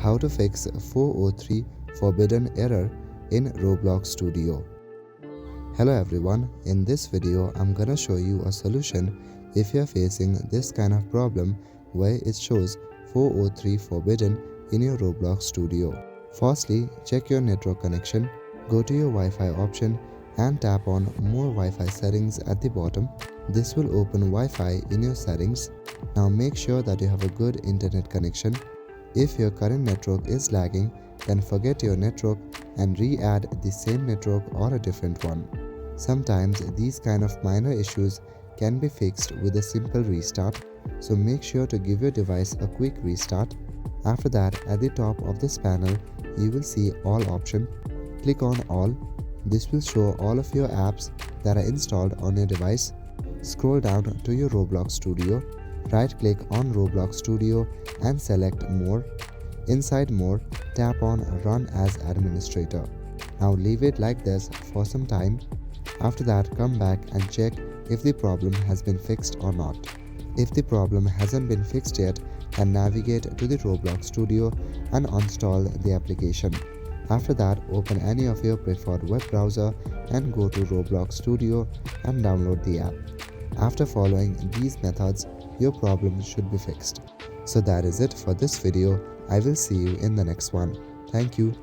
How to fix 403 forbidden error in Roblox Studio. Hello everyone, in this video I'm gonna show you a solution if you're facing this kind of problem where it shows 403 forbidden in your Roblox Studio. Firstly, check your network connection, go to your Wi-Fi option and tap on more Wi-Fi settings at the bottom. This will open Wi-Fi in your settings. Now make sure that you have a good internet connection. If your current network is lagging, then forget your network and re-add the same network or a different one. Sometimes these kind of minor issues can be fixed with a simple restart, so make sure to give your device a quick restart. After that, at the top of this panel, you will see All option. Click on All. This will show all of your apps that are installed on your device. Scroll down to your Roblox Studio. Right-click on Roblox Studio and select More. Inside More, tap on Run as Administrator. Now leave it like this for some time. After that, come back and check if the problem has been fixed or not. If the problem hasn't been fixed yet, then navigate to the Roblox Studio and install the application. After that, open any of your preferred web browser and go to Roblox Studio and download the app. After following these methods, your problem should be fixed. So that is it for this video. I will see you in the next one. Thank you.